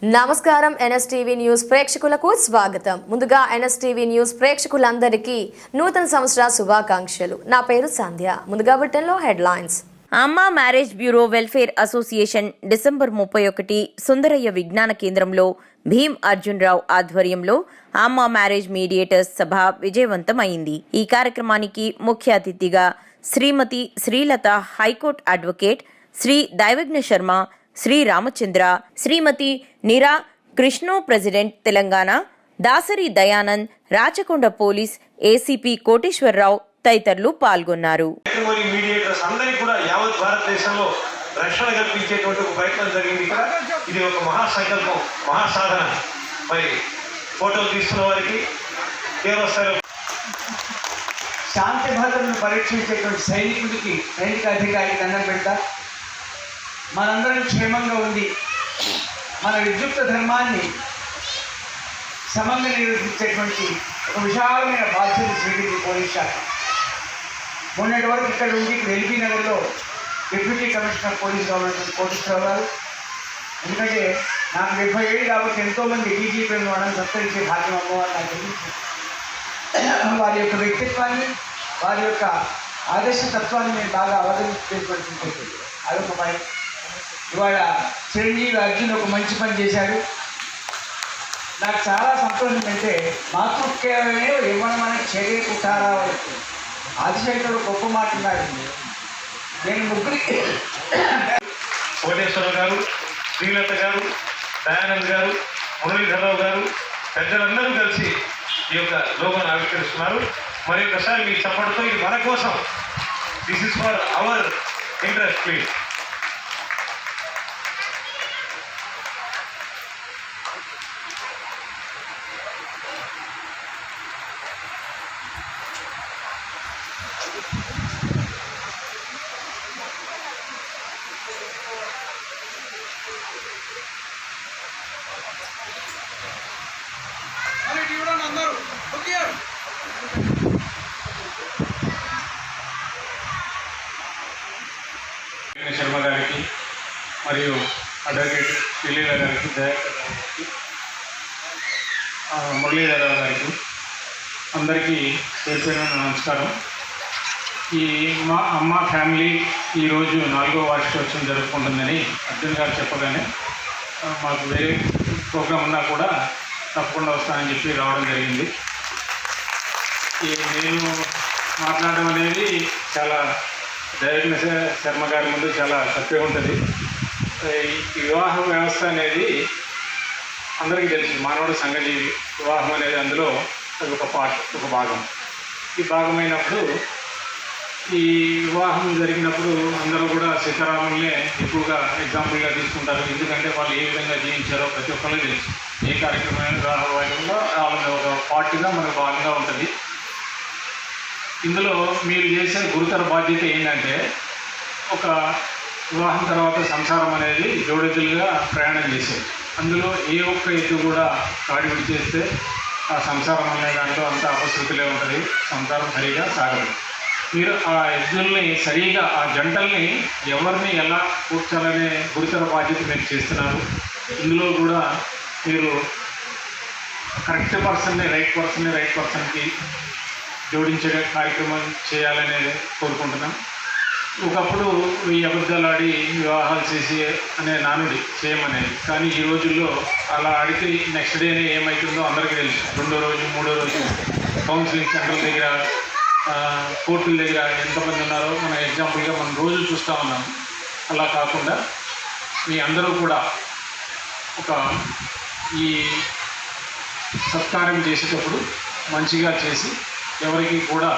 నమస్కారం NSTV news ప్రేక్షకులకు స్వాగతం. ముందుగా ఎన్ఎస్టీవీ న్యూస్ ప్రేక్షకులందరికీ నూతన సంవత్సర శుభాకాంక్షలు. నా పేరు సంధ్య. ముందుగా బులెటిన్లో హెడ్లైన్స్. అమ్మా marriage bureau welfare association December 31 Sundarayya విజ్ఞాన కేంద్రంలో భీమ్ అర్జున్ రావు ఆధ్వర్యంలో అమ్మా మ్యారేజ్ మీడియేటర్స్ సభ విజయవంతమైంది. ఈ కార్యక్రమానికి ముఖ్య అతిథిగా Shrimati Srilatha, high court advocate, Shri Daivagna Sharma, Shri Ramachandra, Shrimati Nira Krishno, president Telangana, Dasari Dayanand, Rachakonda police ACP Koteswara Rao తదితరులు పాల్గొన్నారు. భారతదేశంలో రక్షణ కల్పించేటువంటి ఒక ప్రయత్నం జరిగింది. ఇది ఒక మహాసంకల్పం, మహాసాధన. మరి ఫోటోలు తీసుకున్న వారికి శాంతి భద్రతను పరీక్షించేటువంటి సైనిక అధికారికి దండం పెడతా. మనందరం క్షేమంగా ఉండి మన విద్యుక్త ధర్మాన్ని సమంగా నిర్వహించేటువంటి ఒక విశాలమైన బాధ్యత స్వీకరించి పోలీస్ శాఖ. మొన్నటి వరకు ఇక్కడ ఉండి ఇప్పుడు ఎల్బీ నగర్లో deputy commissioner police government Koteswararao గారు. ఎందుకంటే నాకు 70 ఏళ్ళు కాబట్టి ఎంతోమంది డీజీపీలను మనం సత్కరించే భాగ్యం అమ్మవారు నాకు తెలియదు. వారి యొక్క వ్యక్తిత్వాన్ని, వారి యొక్క ఆదర్శతత్వాన్ని నేను బాగా అవతరించేటువంటి అదొక పని. ఇవాళ చిరంజీవి అర్జున్ ఒక మంచి పని చేశాడు. నాకు చాలా సంతోషం. అంటే మాతృకేవమే ఇవ్వనమని చెగే కుటారా వరకు ఆదిశంకరుడు గొప్ప మాట ఉన్నాడు. నేను ముగ్గురికి కోటేశ్వరరావు గారు, శ్రీలత గారు, దయానంద్ గారు, మురళీధరరావు గారు, పెద్దలందరూ కలిసి ఈ యొక్క లోగోను ఆవిష్కరిస్తున్నారు. మరి ఒకసారి మీకు చెప్పడంతో ఇది మన కోసం, this is for our interest please. Sharma గారికి మరియు అడ్వకేట్ శ్రీలీల గారికి, దయాకర్ గారికి, మురళీధరరావు గారికి అందరికీ పేరు నమస్కారం. ఈ మా అమ్మ ఫ్యామిలీ ఈరోజు 4వ వార్షికోత్సవం జరుపుకుంటుందని అర్జున్ గారు చెప్పగానే మాకు వేరే ప్రోగ్రాం ఉన్నా కూడా తప్పకుండా వస్తానని చెప్పి రావడం జరిగింది. నేను మాట్లాడడం అనేది చాలా దైవజ్ఞ శర్మ గారి ముందు చాలా తక్కువ ఉంటుంది. ఈ వివాహ వ్యవస్థ అనేది అందరికీ తెలుసు. మానవుడు సంఘజీవి. వివాహం అనేది అందులో ఒక పార్ట్, ఒక భాగం. ఈ భాగమైనప్పుడు ఈ వివాహం జరిగినప్పుడు అందరూ కూడా సీతారాములనే ఎక్కువగా ఎగ్జాంపుల్గా తీసుకుంటారు. ఎందుకంటే వాళ్ళు ఏ విధంగా జీవించారో ప్రతి ఒక్కరికి తెలుసు. ఏ కార్యక్రమం రావడంలో వాళ్ళని ఒక పార్టీగా మనకు భాగంగా ఉంటుంది. ఇందులో మీరు చేసే గురుతర బాధ్యత ఏంటంటే, ఒక వివాహం తర్వాత సంసారం అనేది జోడెద్దులుగా ప్రయాణం చేసేది. అందులో ఏ ఒక్క ఎద్దు కూడా కాడి విడిచేస్తే ఆ సంసారం అనే దాంట్లో అంత అపశృతిలే ఉంటుంది, సంసారం సరిగా సాగదు. మీరు ఆ ఎద్దుల్ని సరిగా, ఆ జంటల్ని ఎవరిని ఎలా కూర్చాలనే గురుతర బాధ్యత మీరు చేస్తున్నారు. ఇందులో కూడా మీరు కరెక్ట్ పర్సన్ని రైట్ పర్సన్కి జోడించే కార్యక్రమం చేయాలనేది కోరుకుంటున్నాం. ఒకప్పుడు ఈ అబద్ధాలు ఆడి వివాహాలు చేసి అనే నానుడి చేయమనేది. కానీ ఈ రోజుల్లో అలా ఆడితే నెక్స్ట్ డేనే ఏమవుతుందో అందరికీ తెలుసు. 2వ రోజు 3వ రోజు కౌన్సిలింగ్ సెంటర్ల దగ్గర, కోర్టుల దగ్గర ఎంతమంది ఉన్నారో మన ఎగ్జాంపుల్గా మనం రోజు చూస్తూ ఉన్నాం. అలా కాకుండా మీ అందరూ కూడా ఒక ఈ సత్కార్యం చేసేటప్పుడు మంచిగా చేసి, ఎవరికి కూడా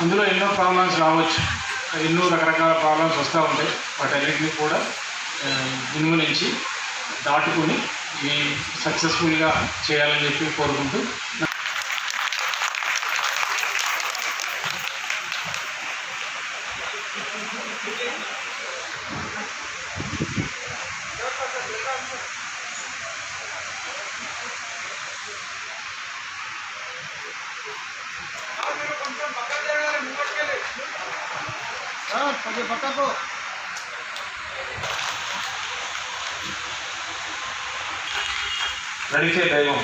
అందులో ఎన్నో ప్రాబ్లమ్స్ రావచ్చు, ఎన్నో రకరకాల ప్రాబ్లమ్స్ వస్తూ ఉంటాయి. వాటన్నిటిని కూడా నిర్మూలించి దాటుకుని ఈ సక్సెస్ఫుల్గా చేయాలని చెప్పి కోరుకుంటూ నడిచే దైవం.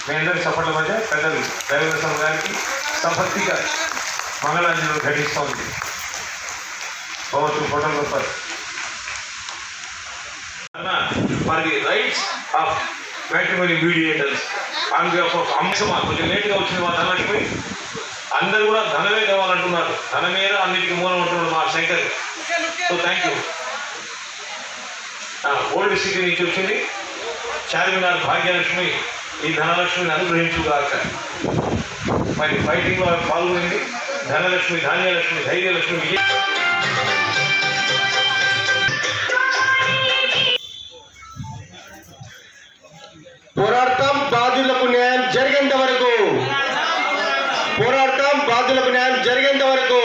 మీ అందరి సపోర్ట్ల మధ్య పెద్దలు దైవదర్శనం గారికి సంపత్తిగా మంగళాంజలి ఘటిస్తోంది. భగవతు photographer for the rights of matrimony mediators on behalf of అంశమా. కొంచెం లేట్గా వచ్చింది మా ధనలక్ష్మి. అందరూ కూడా ధనమే కావాలంటున్నారు. ధనమేదో అన్నిటికీ మూలం ఉంటున్నాడు మా Shankar. So thank you. Old city నుంచి వచ్చింది చార్మినార్ భాగ్యలక్ష్మి ఈ ధనలక్ష్మిని అనుగ్రహించుగాక. మరి ఫైటింగ్లో పాల్గొనింది ధనలక్ష్మి, ధాన్యలక్ష్మి, ధైర్యలక్ష్మి, విజయ. పోరాడతాం బాధ్యులకు న్యాయం జరిగేంత వరకు. పోరాడతాం బాధ్యులకు న్యాయం జరిగేంత వరకు.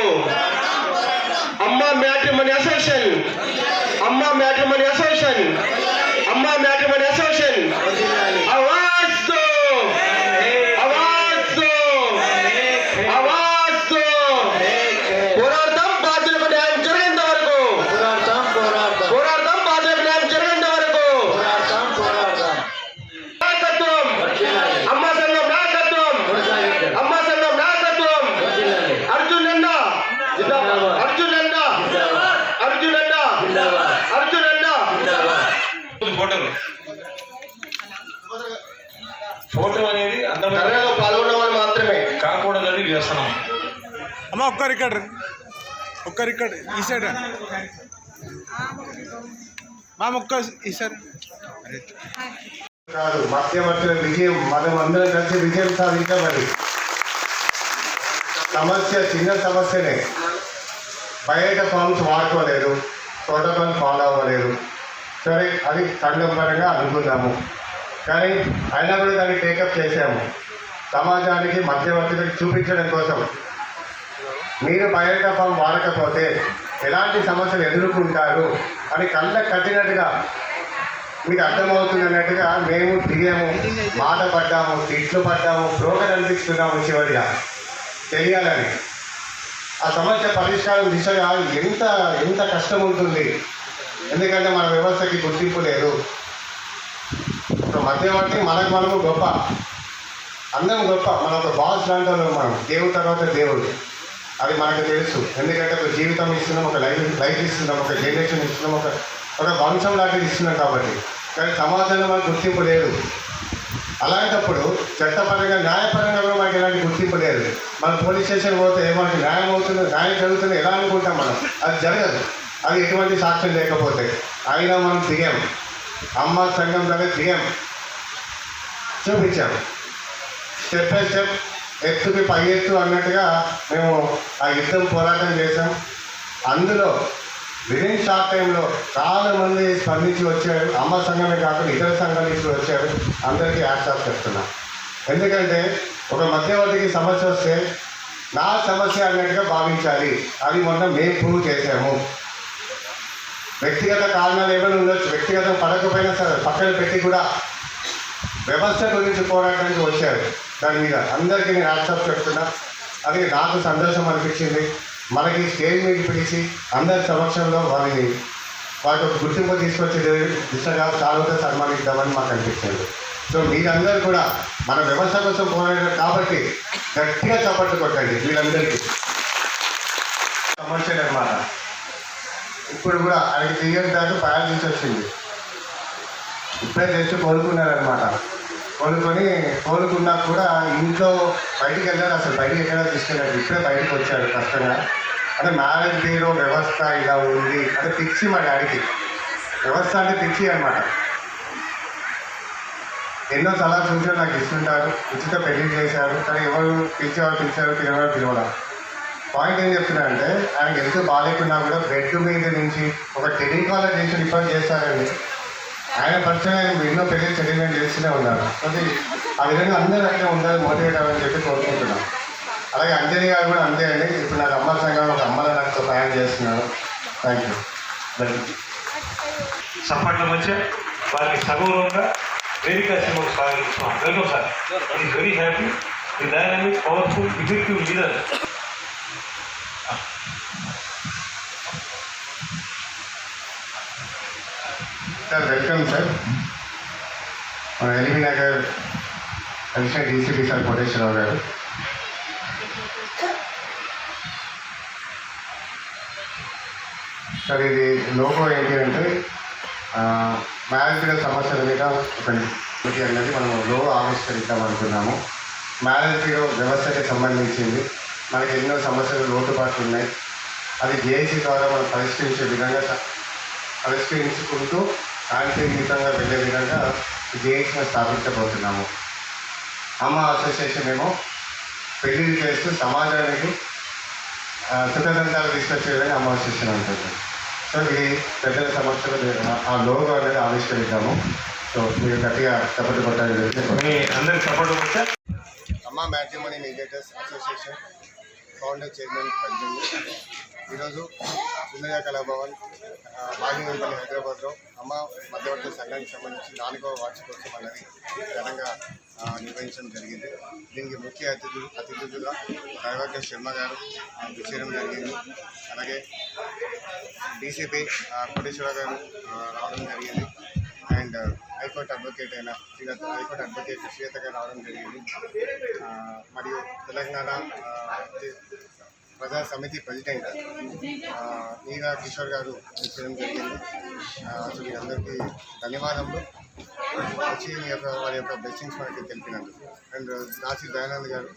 అమ్మా మ్యాట్రిమోనీ అసోసియేషన్, అమ్మా మ్యాట్రిమోనీ అసోసియేషన్, అమ్మా మ్యాట్రిమోనీ అసోసియేషన్ ఆవాజ్ దో, ఆవాజ్ దో, ఆవాజ్ దో. పోరాడతాం బాధ్యులకు న్యాయం జరిగేంత వరకు. పోరాడతాం బాధ్యులకు న్యాయం జరిగేంత వరకు. నాయకత్వం, అమ్మా సంఘం నాయకత్వం, అమ్మా సంఘం నాయకత్వం. అర్జున్ అన్న, అర్జున్ అన్న, అర్జున్ అన్న, అర్జున్ అన్న. ఫోటోలు ఫోటో అనేది అందరూ పాల్గొన్న వాళ్ళు మాత్రమే కాకూడదని చేస్తున్నాం. అమ్మ ఒక్క రికార్డ్ ఈ సైడ్ మా ఒక్క ఈ సైడ్ కాదు. మధ్యవర్తుల విజయం మనం అందరం కలిసి విజయం సాధించబడి. సమస్య చిన్న సమస్యనే. బయట ఫామ్స్ వాడుకోలేదు, ప్రోటోకాల్ ఫాలో అవ్వలేదు. సరే అది సంఘం పరంగా అనుకుందాము, కానీ అయినా కూడా దాన్ని టేకప్ చేసాము. సమాజానికి మధ్యవర్తులకు చూపించడం కోసం. మీరు బయట ఫామ్ వాడకపోతే ఎలాంటి సమస్యలు ఎదుర్కొంటారు అని కళ్ళకు కట్టినట్టుగా మీకు అర్థమవుతుంది అన్నట్టుగా మేము దిగాము, బాధపడ్డాము, తిట్లు పడ్డాము, బ్రోకర్ అనిపిస్తున్నాము. చివరిగా తెలియాలని ఆ సమస్య పరిష్కారం దిశగా ఎంత కష్టం ఉంటుంది. ఎందుకంటే మన వ్యవస్థకి గుర్తింపు లేదు. మధ్యవర్తి మనము గొప్ప, అందరం గొప్ప. మన ఒక బాస్ లాంటి మనం, దేవుడి తర్వాత దేవుడు. అది మనకు తెలుసు. ఎందుకంటే ఒక జీవితం ఇస్తున్నాం, ఒక లైఫ్ ఇస్తున్నాం, ఒక జనరేషన్ ఇస్తున్నాం, ఒక వంశం లాంటిది ఇస్తున్నాం కాబట్టి. కానీ సమాజంలో మనకు గుర్తింపు లేదు. అలాంటప్పుడు చట్టపరంగా, న్యాయపరంగా కూడా మనకి ఎలాంటి గుర్తింపు లేదు. మనం పోలీస్ స్టేషన్ పోతే మనకి న్యాయం అవుతుంది, న్యాయం జరుగుతుంది ఎలా అనుకుంటాం మనం. అది జరగదు. అది ఎటువంటి సాక్ష్యం లేకపోతే. అయినా మనం దిగాం, అమ్మ సంఘం దగ్గర దిగాం, చూపించాం. స్టెప్ బై స్టెప్, ఎత్తుకి పై ఎత్తు అన్నట్టుగా మేము ఆ యుద్ధం పోరాటం చేశాం. అందులో విదిన్ షార్ట్ టైంలో చాలామంది స్పందించి వచ్చారు. అమ్మ సంఘమే కాకుండా ఇతర సంఘాల నుంచి వచ్చారు. అందరికీ హ్యాట్స్ ఆఫ్ చెప్తున్నాం. ఎందుకంటే ఒక మధ్యవర్తికి సమస్య వస్తే నా సమస్య అన్నట్టుగా భావించాలి. అది మొన్న మేము ప్రూవ్ చేసాము. వ్యక్తిగత కారణాలు ఏమైనా ఉండొచ్చు, వ్యక్తిగతం పడకపోయినా సరే పక్కన పెట్టి కూడా వ్యవస్థ గురించి పోరాటానికి వచ్చారు. దాని మీద అందరికీ నేను హ్యాట్స్ ఆఫ్ చెప్తున్నా. అది నాకు సంతోషం అనిపించింది. మనకి స్టేజ్ మీద పిలిచి అందరి సమక్షంలో వారికి ఒక గుర్తింపు తీసుకొచ్చే దిశగా చాలా సన్మానిద్దామని మాకు అనిపించింది. సో మీరందరూ కూడా మన వ్యవస్థ కోసం పోరాడారు కాబట్టి గట్టిగా చప్పట్లు కొట్టండి వీళ్ళందరికీ. సమస్యలు అన్నమాట. ఇప్పుడు కూడా ఆయనకి 3 years దాకా పారాలిసిస్ వచ్చింది. ఇప్పుడే తెచ్చి కోలుకున్నారనమాట. కోలుకున్నా కూడా ఇంట్లో బయటికి వెళ్ళారు. అసలు బయటికి ఎక్కడ తీసుకెళ్ళారు. ఇప్పుడే బయటకు వచ్చారు కష్టంగా. అంటే మ్యారేజ్ బ్యూరో వ్యవస్థ ఇలా ఉంది అంటే పిచ్చి మా డాడీకి. వ్యవస్థ అంటే పిచ్చి అనమాట. ఎన్నో సలహా సూచనలు నాకు ఇస్తుంటారు. ఉచిత పెళ్లి చేశారు, కానీ ఎవరు పిలిచేవారు తినవారు పిలవడం. పాయింట్ ఏం చెప్తున్నారంటే ఆయనకి ఎంత బాగాలేకున్నా కూడా బెడ్ మీద నుంచి ఒక టెలికాలర్ చేసి రిఫర్ చేస్తారండి. ఆయన పరిచయం ఆయన ఎన్నో పెళ్లి సెటిల్మెంట్ చేస్తూనే ఉన్నారు. కాబట్టి ఆ విధంగా అందరూ అట్లే ఉండాలి, మోటివేట్ అవ్వాలని చెప్పి కోరుకుంటున్నాం. అలాగే అంజలి గారు కూడా అంతే అండి. ఇప్పుడు నాకు అమ్మ సంఘం ఒక అమ్మల నాకు సహాయం చేస్తున్నారు. Thank you. చప్పట్ల మధ్య వారికి సగౌరవంగా వేదిక సినిమాకు స్వాగతిస్తున్నాం. Welcome sir. Is very happy. The dynamic, powerful, effective leader. Sir welcome sir. మన LB Nagar additional DCP sir Koteswara Rao garu, sir ఇది లోగో ఏంటి అంటే మ్యారేజ్ సమస్యల మీద ఒక కమిటీ అనేది మనం లోగో ఆవిష్కరిద్దాం అనుకున్నాము. మ్యారేజ్ బ్యూరో వ్యవస్థకి సంబంధించింది మనకి ఎన్నో సమస్యలు లోటుపాట్లు ఉన్నాయి. అది జేఏసీ ద్వారా మనం పరిష్కరించుకుంటూ శాంతియుతంగా వెళ్ళే విధంగా జేఏసీని స్థాపించబోతున్నాము. అమ్మ అసోసియేషన్ ఏమో పెళ్లిళ్ళు చేస్తూ సమాజానికి సుఖదంతాలు తీసుకొచ్చే విధంగా అమ్మ అసోసియేషన్ ఉంటుంది. సో ఇది పెద్దల సమక్షంలో ఆ లోగో అనేది ఆవిష్కరిద్దాము. సో మీరు గట్టిగా సపోర్ట్ కొట్టాలి. అందరికి సపోర్ట్ కొట్టే అమ్మ matrimony mediators association founder chairman president ఈరోజు సుందరయ్య కళాభవన్ భాగ్యవంపల్లి హైదరాబాద్లో అమ్మ మధ్యవర్తి సంఘానికి సంబంధించి 4వ వార్షికోత్సవం అనేది ఘనంగా నిర్వహించడం జరిగింది. దీనికి ముఖ్య అతిథులుగా దైవజ్ఞ శర్మ గారు విచ్చేయడం జరిగింది. అలాగే డీసీపీ కోటేశ్వర గారు రావడం జరిగింది. అండ్ హైకోర్టు అడ్వకేట్ అయిన హైకోర్టు అడ్వకేట్ శ్రీత గారు రావడం జరిగింది. మరియు తెలంగాణ ప్రజా సమితి ప్రెసిడెంట్ నీరా కిషోర్ గారు ఇచ్చడం జరిగింది. సో మీ అందరికీ ధన్యవాదములు. వచ్చి వారి యొక్క బ్లెస్సింగ్స్ మనకి తెలిపినందుకు. అండ్ దాసి దయానంద్ గారు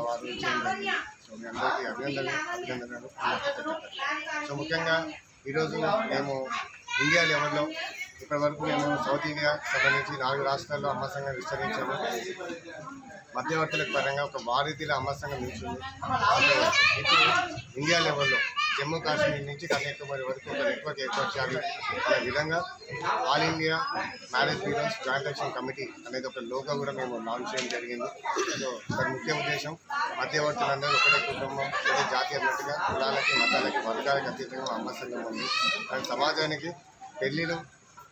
వారు ఇచ్చడం జరిగింది. సో మీ అందరికీ అభినందనలు. సో ముఖ్యంగా ఈరోజు మేము ఇండియా లెవెల్లో ఇప్పటివరకు మేము సౌత్ ఇండియా సంబంధించి 4 రాష్ట్రాల్లో అమ్మ సంఘం విస్తరించాము. మధ్యవర్తుల పరంగా ఒక వారీతిలో అమ్మ సంఘం నిలిచింది. ఇప్పుడు ఇండియా లెవెల్లో జమ్మూ కాశ్మీర్ నుంచి కన్యాకుమారి వరకు ఒక నెట్వర్క్ ఏర్పాటు చేయాలి అనే విధంగా all India marriage bureaus joint action committee అనేది ఒక లోగో కూడా మేము లాంచ్ చేయడం జరిగింది. సో దాని ముఖ్య ఉద్దేశం మధ్యవర్తులందరూ ఒకటే కుటుంబం, ఒకటే జాతి అన్నట్టుగా కులాలకి, మతాలకి, వర్గాలకు అతీతంగా అమ్మ సంఘం ఉంది. అండ్ సమాజానికి పెళ్ళిళ్ళు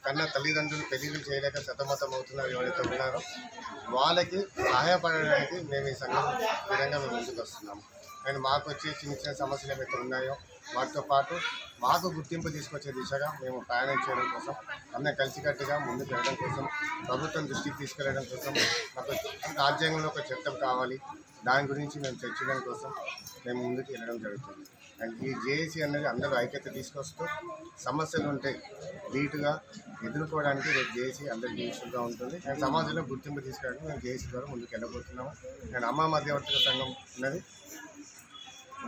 కన్నా తల్లిదండ్రులు పెళ్లిళ్ళు చేయలేక సతమతం అవుతున్నారు ఎవరైతే ఉన్నారో వాళ్ళకి సహాయపడడానికి మేము ఈ సంఘం విధంగా మేము ముందుకు వస్తున్నాము. అండ్ మాకు వచ్చే చిన్న సమస్యలు ఏవైతే ఉన్నాయో వాటితో పాటు మాకు గుర్తింపు తీసుకొచ్చే దిశగా మేము ప్రయాణం చేయడం కోసం, అందరం కలిసికట్టుగా ముందుకు వెళ్ళడం కోసం, ప్రభుత్వం దృష్టికి తీసుకెళ్ళడం కోసం, మాకు రాజ్యాంగంలో ఒక చట్టం కావాలి, దాని గురించి మేము చర్చించడం కోసం మేము ముందుకు వెళ్ళడం జరుగుతుంది. అండ్ ఈ జేఏసీ అనేది అందరూ ఐక్యత తీసుకొస్తూ సమస్యలు ఉంటే ధీటుగా ఎదుర్కోవడానికి రేపు జేఏసీ అందరికీ యూస్ఫుల్గా ఉంటుంది. అండ్ సమాజంలో గుర్తింపు తీసుకురావడానికి మేము జేఏసీ ద్వారా ముందుకు వెళ్ళబోతున్నాము. అండ్ అమ్మ మధ్యవర్తుల సంఘం అనేది